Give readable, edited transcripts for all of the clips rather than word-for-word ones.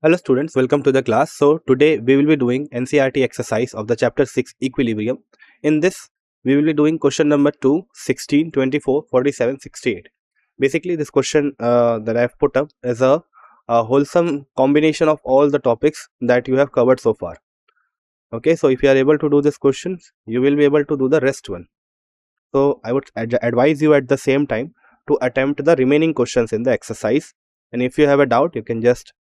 Hello students, welcome to the class. So today we will be doing NCERT exercise of the chapter 6 equilibrium. In this we will be doing question number 2, 16, 24, 47, 68. Basically this question that I have put up is a wholesome combination of all the topics that you have covered so far. Okay, so if you are able to do this questions, you will be able to do the rest one. So I would advise you at the same time to attempt the remaining questions in the exercise, and if you have a doubt you can just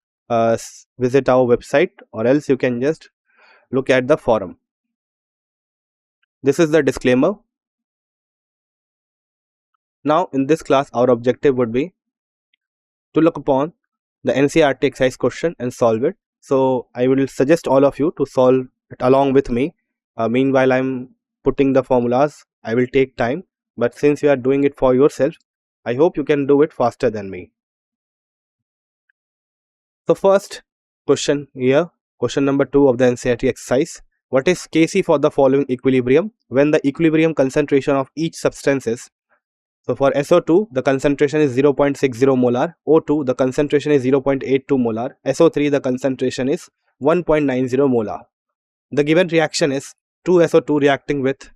visit our website, or else you can just look at the forum. This is the disclaimer. Now in this class our objective would be to look upon the NCERT exercise question and solve it. So I will suggest all of you to solve it along with me. Meanwhile I'm putting the formulas, I will take time, but since you are doing it for yourself, I hope you can do it faster than me. So first question here, question number 2 of the NCERT exercise. What is Kc for the following equilibrium when the equilibrium concentration of each substance is? So for SO2 the concentration is 0.60 molar, O2 the concentration is 0.82 molar, SO3 the concentration is 1.90 molar. The given reaction is 2SO2 reacting with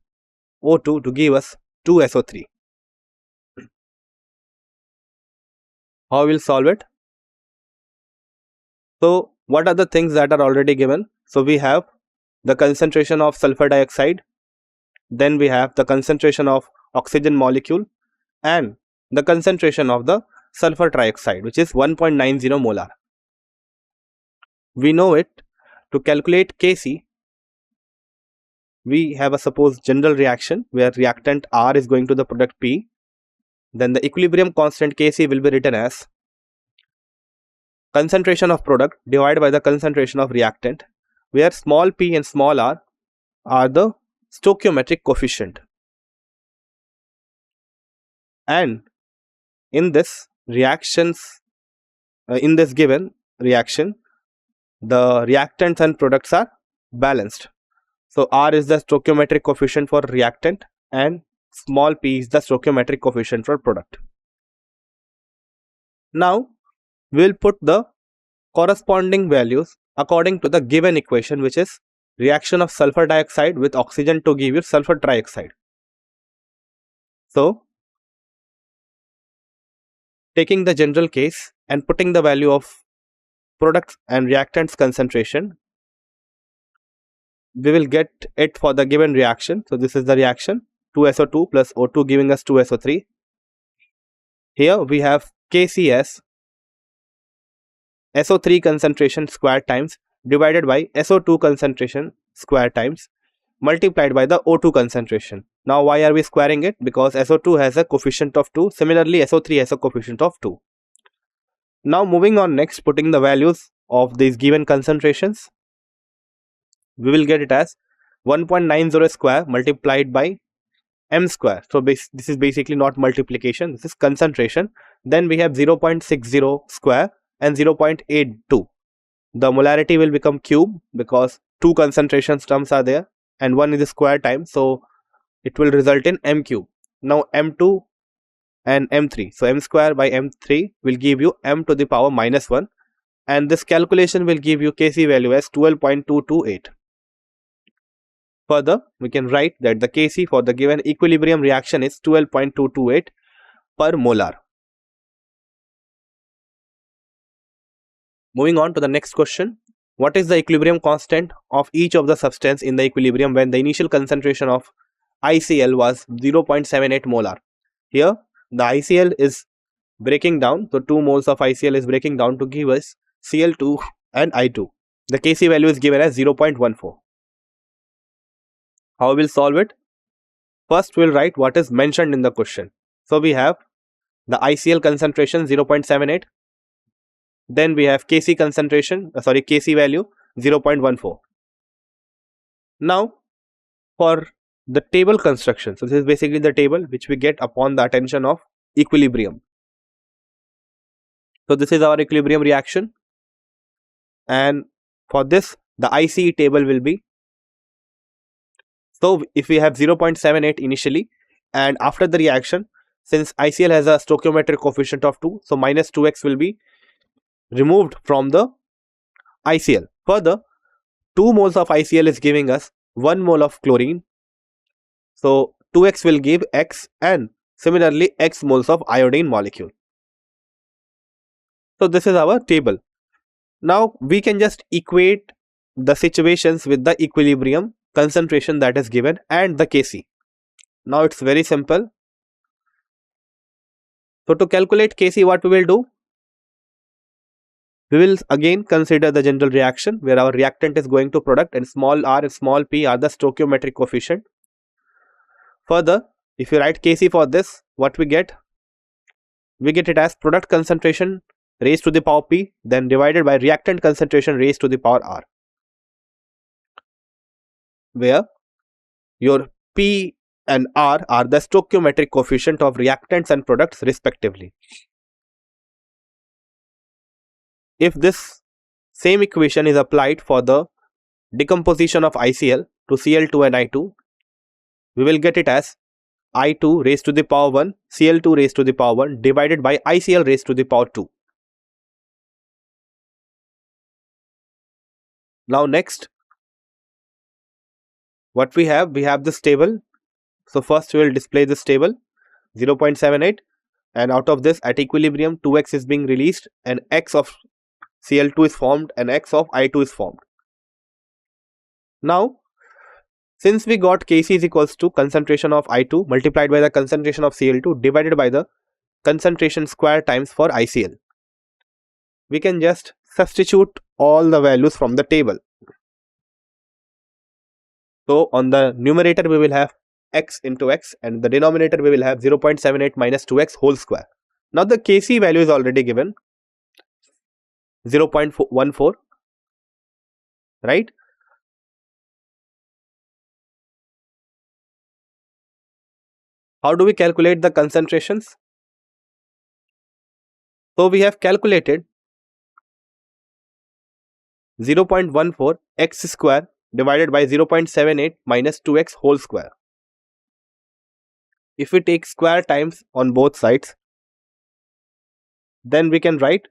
O2 to give us 2SO3. How we will solve it? So what are the things that are already given? So we have the concentration of sulfur dioxide, then we have the concentration of oxygen molecule, and the concentration of the sulfur trioxide, which is 1.90 molar. We know it. To calculate Kc, we have a suppose general reaction where reactant R is going to the product P. Then the equilibrium constant Kc will be written as concentration of product divided by the concentration of reactant, where small p and small r are the stoichiometric coefficient. And in this reactions, in this given reaction, the reactants and products are balanced. So R is the stoichiometric coefficient for reactant and small p is the stoichiometric coefficient for product. Now we will put the corresponding values according to the given equation, which is reaction of sulfur dioxide with oxygen to give you sulfur trioxide. So taking the general case and putting the value of products and reactants concentration, we will get it for the given reaction. So this is the reaction, 2SO2 plus O2 giving us 2SO3. Here we have Kc as SO3 concentration square times divided by SO2 concentration square times multiplied by the O2 concentration. Now why are we squaring it? Because SO2 has a coefficient of 2, similarly SO3 has a coefficient of 2. Now moving on, next putting the values of these given concentrations, we will get it as 1.90 square multiplied by m square. So this is basically not multiplication, this is concentration. Then we have 0.60 square and 0.82. The molarity will become cube because two concentration terms are there and one is the square time, so it will result in m cube. Now m2 and m3, so m square by m3 will give you m to the power minus 1, and this calculation will give you Kc value as 12.228. Further, we can write that the Kc for the given equilibrium reaction is 12.228 per molar. Moving on to the next question. What is the equilibrium constant of each of the substance in the equilibrium when the initial concentration of ICl was 0.78 molar? Here the ICl is breaking down, so 2 moles of ICl is breaking down to give us Cl2 and I2. The Kc value is given as 0.14. How we will solve it? First we will write what is mentioned in the question. So we have the ICl concentration 0.78. Then we have Kc concentration, Kc value 0.14. Now for the table construction, so this is basically the table which we get upon the attention of equilibrium. So this is our equilibrium reaction, and for this the ICE table will be, so if we have 0.78 initially and after the reaction, since ICl has a stoichiometric coefficient of 2, so minus 2x will be removed from the ICl. Further, 2 moles of ICl is giving us 1 mole of chlorine. So 2x will give x, and similarly x moles of iodine molecule. So this is our table. Now we can just equate the situations with the equilibrium concentration that is given and the Kc. Now it's very simple. So to calculate Kc, what we will do? We will again consider the general reaction where our reactant is going to product and small r and small p are the stoichiometric coefficient. Further, if you write Kc for this, what we get? We get it as product concentration raised to the power p, then divided by reactant concentration raised to the power r, where your p and r are the stoichiometric coefficient of reactants and products respectively. If this same equation is applied for the decomposition of ICl to Cl2 and I2, we will get it as I2 raised to the power 1, Cl2 raised to the power 1 divided by ICl raised to the power 2. Now next, what we have this table. So first we will display this table 0.78, and out of this at equilibrium 2x is being released and x of Cl2 is formed and x of I2 is formed. Now since we got Kc is equals to concentration of I2 multiplied by the concentration of Cl2 divided by the concentration square times for ICl, we can just substitute all the values from the table. So on the numerator we will have x into x, and the denominator we will have 0.78 minus 2x whole square. Now the Kc value is already given 0.14, right? How do we calculate the concentrations? So we have calculated 0.14 x square divided by 0.78 minus 2x whole square. If we take square times on both sides, then we can write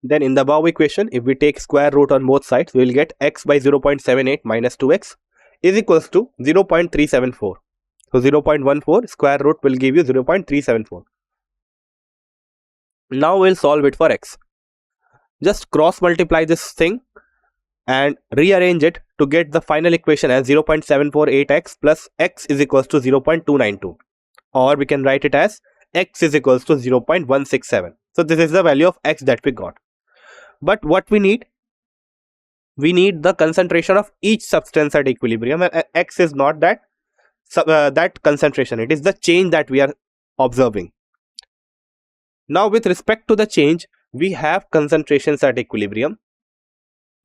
then in the above equation, if we take square root on both sides, we will get x by 0.78 minus 2x is equals to 0.374. So 0.14 square root will give you 0.374. Now we'll solve it for x. Just cross multiply this thing and rearrange it to get the final equation as 0.748x plus x is equals to 0.292, or we can write it as x is equals to 0.167. So this is the value of x that we got. But what we need the concentration of each substance at equilibrium, and x is not that concentration, it is the change that we are observing. Now with respect to the change, we have concentrations at equilibrium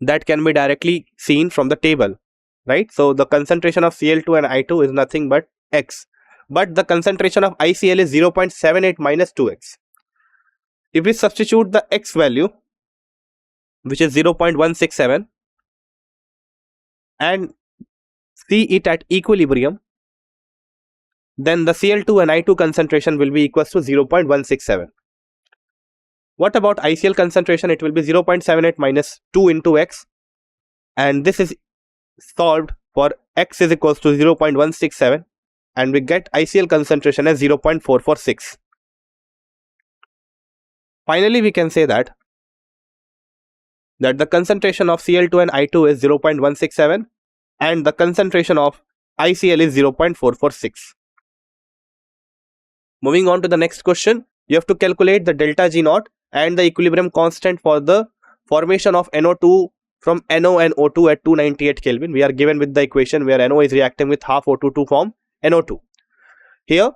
that can be directly seen from the table, right? So the concentration of Cl2 and I2 is nothing but x, but the concentration of ICl is 0.78 minus 2x. If we substitute the x value, which is 0.167, and see it at equilibrium, then the Cl2 and I2 concentration will be equals to 0.167. What about ICl concentration? It will be 0.78 minus 2 into x, and this is solved for x is equals to 0.167, and we get ICl concentration as 0.446. Finally, we can say that the concentration of Cl2 and I2 is 0.167 and the concentration of ICl is 0.446. Moving on to the next question, you have to calculate the delta G naught and the equilibrium constant for the formation of NO2 from NO and O2 at 298 Kelvin. We are given with the equation where NO is reacting with half O2 to form NO2. Here,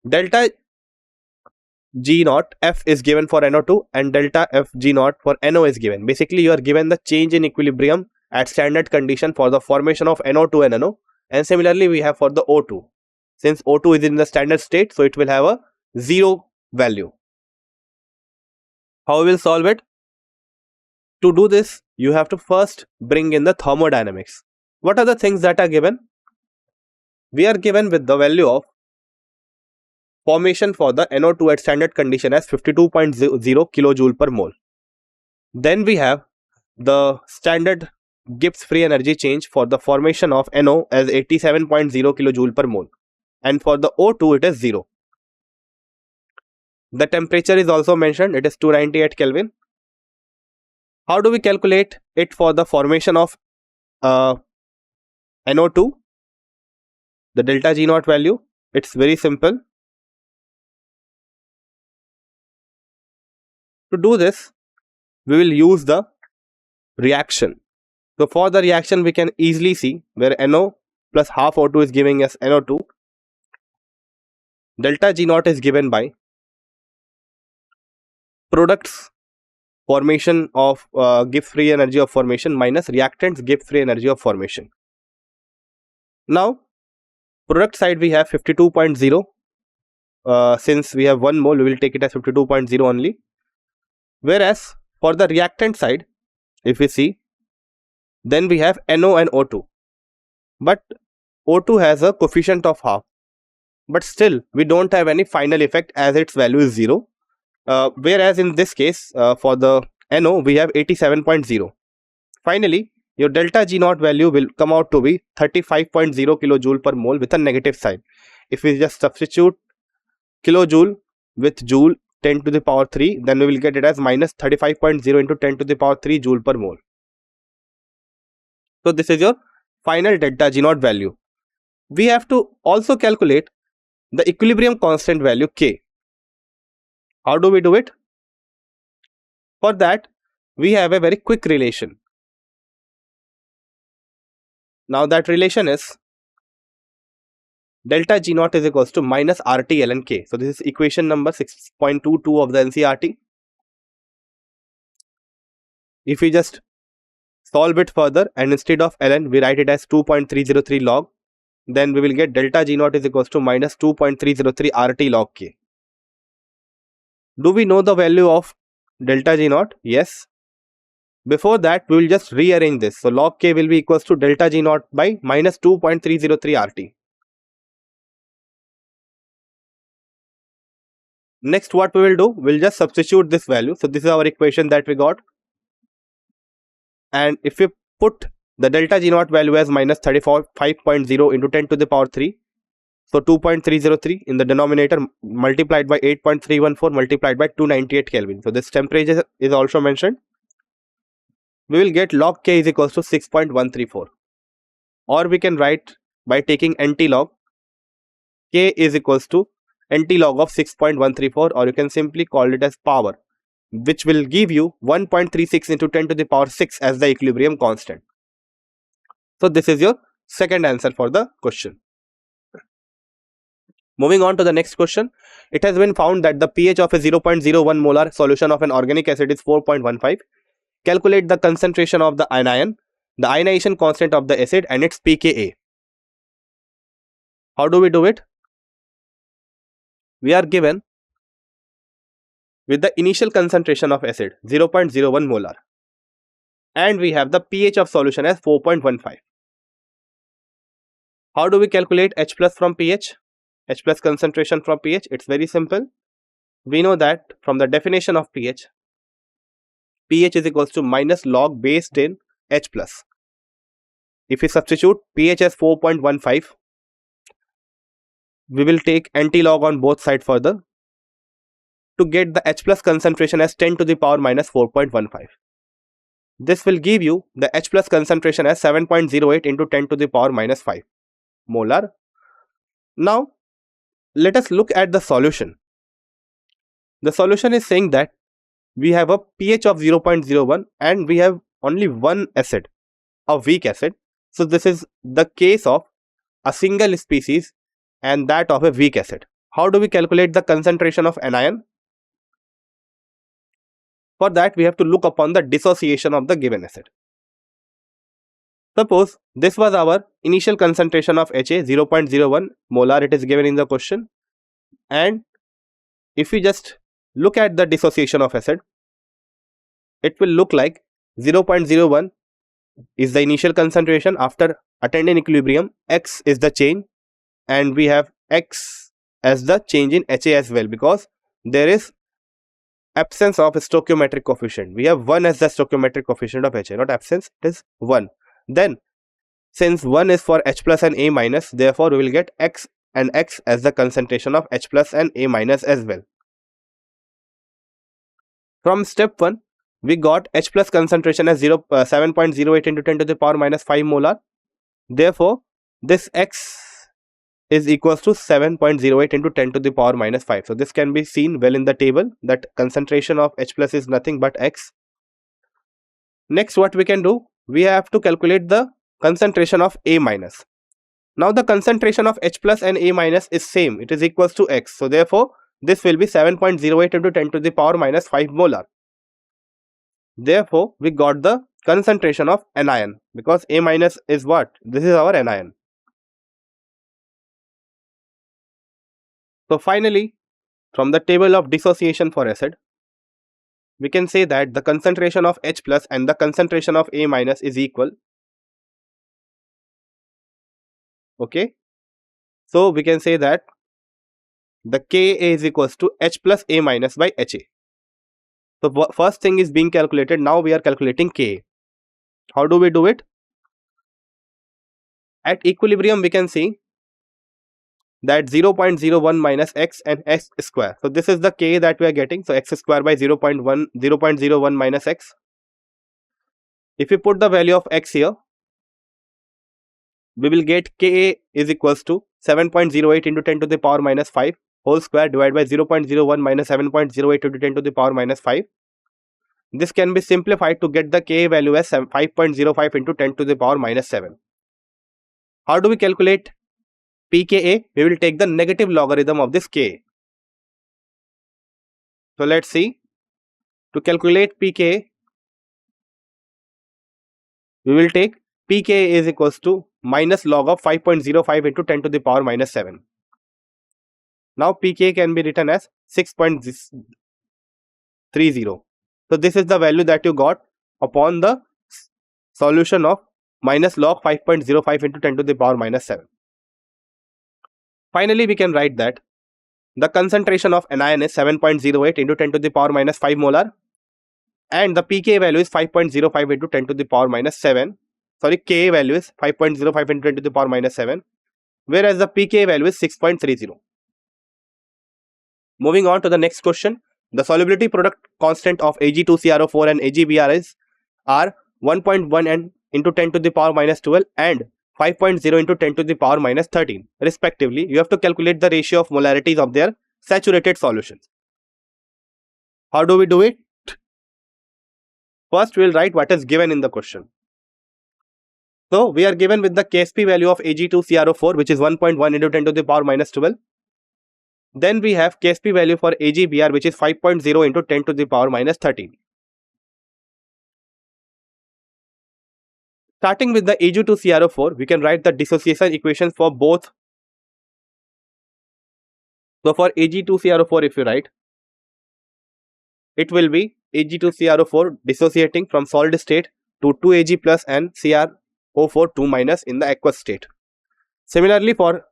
delta G naught F is given for NO2 and delta F G naught for NO is given. Basically, you are given the change in equilibrium at standard condition for the formation of NO2 and NO, and similarly we have for the O2. Since O2 is in the standard state, so it will have a 0 value. How we will solve it? To do this, you have to first bring in the thermodynamics. What are the things that are given? We are given with the value of formation for the NO2 at standard condition as 52.0 kilojoule per mole. Then we have the standard Gibbs free energy change for the formation of NO as 87.0 kilojoule per mole, and for the O2 it is 0. The temperature is also mentioned, it is 298 Kelvin. How do we calculate it for the formation of NO2? The delta G naught value, it's very simple. To do this, we will use the reaction. So for the reaction, we can easily see where NO plus half O2 is giving us NO2. Delta G naught is given by products formation of Gibbs free energy of formation minus reactants Gibbs free energy of formation. Now, product side we have 52.0. Since we have 1 mole, we will take it as 52.0 only. Whereas for the reactant side, if we see, then we have NO and O2. But O2 has a coefficient of half. But still, we don't have any final effect as its value is 0. Whereas in this case, for the NO, we have 87.0. Finally, your delta G naught value will come out to be 35.0 kilojoule per mole with a negative sign. If we just substitute kilojoule with joule 10 to the power 3, then we will get it as minus 35.0 into 10 to the power 3 joule per mole. So this is your final delta G naught value. We have to also calculate the equilibrium constant value K. How do we do it? For that, we have a very quick relation. Now that relation is delta G naught is equals to minus RT ln K. So this is equation number 6.22 of the NCERT. If we just solve it further and instead of ln we write it as 2.303 log, then we will get delta G naught is equals to minus 2.303 RT log K. Do we know the value of delta G naught? Yes. Before that, we will just rearrange this. So log K will be equals to delta G naught by minus 2.303 RT. Next, what we will do, we will just substitute this value. So this is our equation that we got. And if we put the delta G naught value as minus 35.0 into 10 to the power 3. So 2.303 in the denominator multiplied by 8.314 multiplied by 298 Kelvin. So this temperature is also mentioned. We will get log K is equals to 6.134. Or we can write by taking NT log. K is equals to NT log of 6.134, or you can simply call it as power, which will give you 1.36 into 10 to the power 6 as the equilibrium constant. So this is your second answer for the question. Moving on to the next question. It has been found that the pH of a 0.01 molar solution of an organic acid is 4.15. Calculate the concentration of the anion, the ionization constant of the acid and its pKa. How do we do it? We are given with the initial concentration of acid 0.01 molar and we have the pH of solution as 4.15. How do we calculate H plus from pH? H plus concentration from pH? It's very simple. We know that from the definition of pH, pH is equals to minus log base 10 H plus. If we substitute pH as 4.15, we will take anti-log on both sides further to get the H plus concentration as 10 to the power minus 4.15. This will give you the H plus concentration as 7.08 into 10 to the power minus 5 molar. Now, let us look at the solution. The solution is saying that we have a pH of 0.01 and we have only one acid, a weak acid. So this is the case of a single species and that of a weak acid. How do we calculate the concentration of anion? For that, we have to look upon the dissociation of the given acid. Suppose this was our initial concentration of Ha, 0.01 molar, it is given in the question. And if we just look at the dissociation of acid, it will look like 0.01 is the initial concentration. After attaining equilibrium, X is the change, and we have X as the change in Ha as well, because there is absence of stoichiometric coefficient. We have 1 as the stoichiometric coefficient of Ha, not absence, it is 1. Then since 1 is for H plus and A minus, therefore we will get X and X as the concentration of H plus and A minus as well. From step 1, we got H plus concentration as 7.08 into 10 to the power minus 5 molar. Therefore, this X is equals to 7.08 into 10 to the power minus 5. So this can be seen well in the table that concentration of H plus is nothing but X. Next, what we can do, we have to calculate the concentration of A minus. Now the concentration of H plus and A minus is same, it is equals to X. So therefore, this will be 7.08 into 10 to the power minus 5 molar. Therefore, we got the concentration of anion, because A minus is what? This is our anion. So finally, from the table of dissociation for acid, we can say that the concentration of H plus and the concentration of A minus is equal. Okay. So we can say that the Ka is equals to H plus A minus by Ha. So first thing is being calculated. Now we are calculating Ka. How do we do it? At equilibrium, we can see that 0.01 minus X and X square. So this is the Ka that we are getting. So X square by 0.01 minus X. If we put the value of X here, we will get Ka is equals to 7.08 into 10 to the power minus 5 whole square divided by 0.01 minus 7.08 into 10 to the power minus 5. This can be simplified to get the Ka value as 5.05 into 10 to the power minus 7. How do we calculate pKa? We will take the negative logarithm of this Ka. So let's see. To calculate pKa, we will take pKa is equals to minus log of 5.05 into 10 to the power minus 7. Now pKa can be written as 6.30. So this is the value that you got upon the solution of minus log 5.05 into 10 to the power minus 7. Finally, we can write that the concentration of anion is 7.08 into 10 to the power minus 5 molar, and the pK value is 5.05 into 10 to the power minus 7. Sorry, Ka value is 5.05 into 10 to the power minus 7, whereas the pK value is 6.30. Moving on to the next question. The solubility product constant of Ag2CrO4 and AgBr are 1.1 and into 10 to the power minus 12 and 5.0 into 10 to the power minus 13 respectively. You have to calculate the ratio of molarities of their saturated solutions. How do we do it? First, we will write what is given in the question. So we are given with the Ksp value of Ag2CrO4, which is 1.1 into 10 to the power minus 12. Then we have Ksp value for AgBr, which is 5.0 into 10 to the power minus 13. Starting with the Ag2CrO4, we can write the dissociation equations for both. So for Ag2CrO4, if you write, it will be Ag2CrO4 dissociating from solid state to 2Ag plus and CrO4 2 minus in the aqueous state. Similarly, for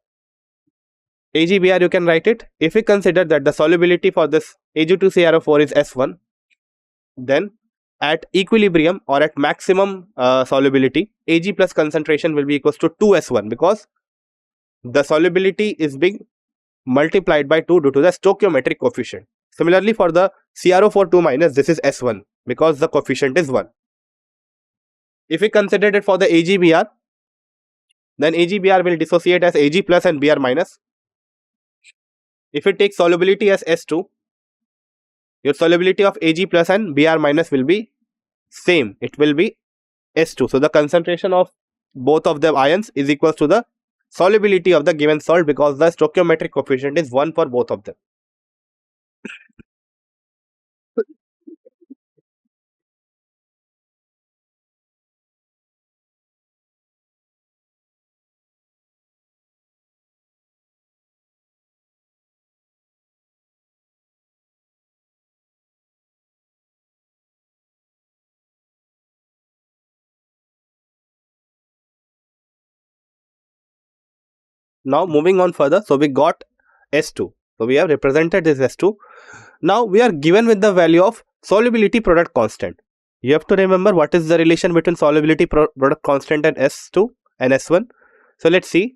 AgBr, you can write it. If we consider that the solubility for this Ag2CrO4 is S1, then at equilibrium or at maximum solubility, Ag plus concentration will be equals to 2S1, because the solubility is being multiplied by 2 due to the stoichiometric coefficient. Similarly, for the CrO4 2 minus, this is S1 because the coefficient is 1. If we consider it for the AgBr, then AgBr will dissociate as Ag plus and Br minus. If we take solubility as S2, your solubility of Ag plus and Br minus will be same. It will be S2. So the concentration of both of the ions is equal to the solubility of the given salt, because the stoichiometric coefficient is 1 for both of them. Now moving on further, so we got S2. So we have represented this S2. Now we are given with the value of solubility product constant. You have to remember what is the relation between solubility product constant and S2 and S1. So let's see.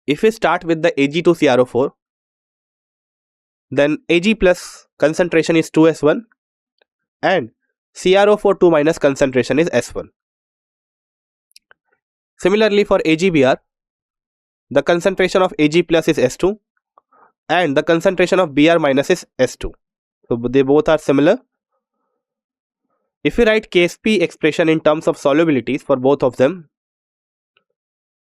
If we start with the Ag2CrO4, then Ag plus concentration is 2S1 and CrO4 2 minus concentration is S1. Similarly for AgBr, the concentration of Ag plus is S2 and the concentration of Br minus is S2. So they both are similar. If we write Ksp expression in terms of solubilities for both of them,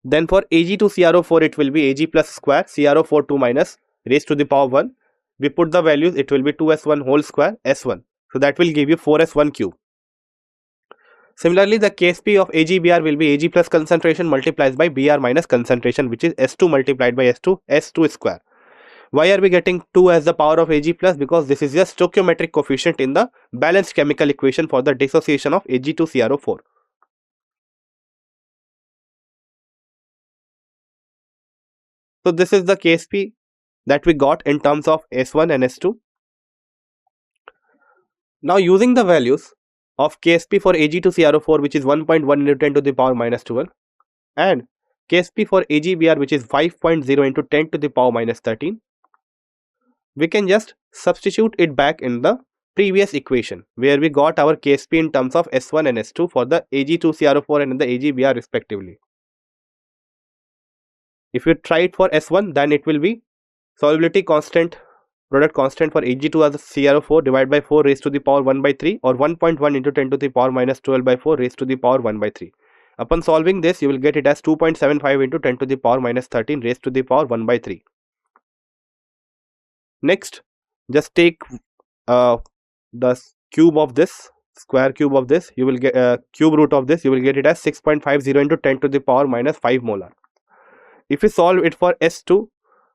then for Ag2CrO4 it will be Ag plus square CrO4 2 minus raised to the power 1. We put the values, it will be 2S1 whole square S1. So that will give you 4S1 cube. Similarly, the Ksp of AgBr will be Ag plus concentration multiplied by Br minus concentration, which is S2 multiplied by S2, S2 square. Why are we getting 2 as the power of Ag plus? Because this is a stoichiometric coefficient in the balanced chemical equation for the dissociation of Ag2CrO4. So this is the Ksp that we got in terms of S1 and S2. Now using the values of Ksp for Ag2CrO4, which is 1.1 into 10 to the power minus 12, and Ksp for AgBr, which is 5.0 into 10 to the power minus 13, we can just substitute it back in the previous equation where we got our Ksp in terms of S1 and S2 for the Ag2CrO4 and the AgBr respectively. If you try it for S1, then it will be solubility constant, product constant for Ag2 as CrO4 divided by 4 raised to the power 1 by 3 or 1.1 into 10 to the power minus 12 by 4 raised to the power 1 by 3. Upon solving this, you will get it as 2.75 into 10 to the power minus 13 raised to the power 1 by 3. Next, just take the cube of this, square cube of this, you will get cube root of this, you will get it as 6.50 into 10 to the power minus 5 molar. If we solve it for S2,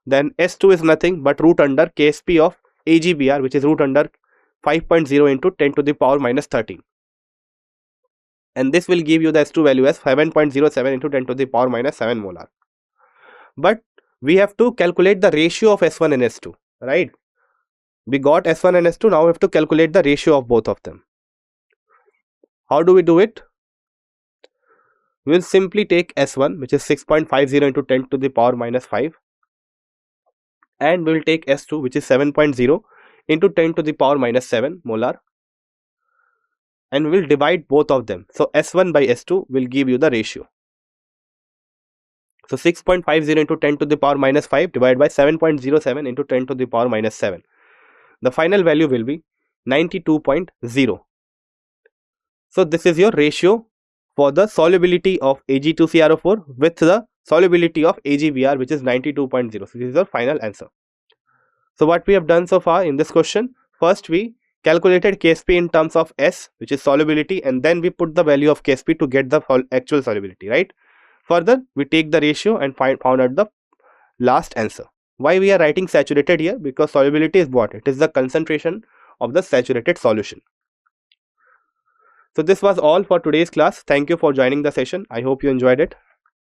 then S2 is nothing but root under Ksp of AgBr, which is root under 5.0 into 10 to the power minus 13. And this will give you the S2 value as 7.07 into 10 to the power minus 7 molar. But we have to calculate the ratio of S1 and S2, right? We got S1 and S2, now we have to calculate the ratio of both of them. How do we do it? We will simply take S1, which is 6.50 into 10 to the power minus 5, and we will take S2, which is 7.0 into 10 to the power minus 7 molar, and we will divide both of them. So S1 by S2 will give you the ratio. So 6.50 into 10 to the power minus 5 divided by 7.07 into 10 to the power minus 7. The final value will be 92.0. So this is your ratio for the solubility of Ag2CrO4 with the solubility of AgBr, which is 92.0. So this is your final answer. So what we have done so far in this question, first we calculated Ksp in terms of S, which is solubility, and then we put the value of Ksp to get the actual solubility, right? Further, we take the ratio and found out the last answer. Why we are writing saturated here? Because solubility is what? It is the concentration of the saturated solution. So this was all for today's class. Thank you for joining the session. I hope you enjoyed it.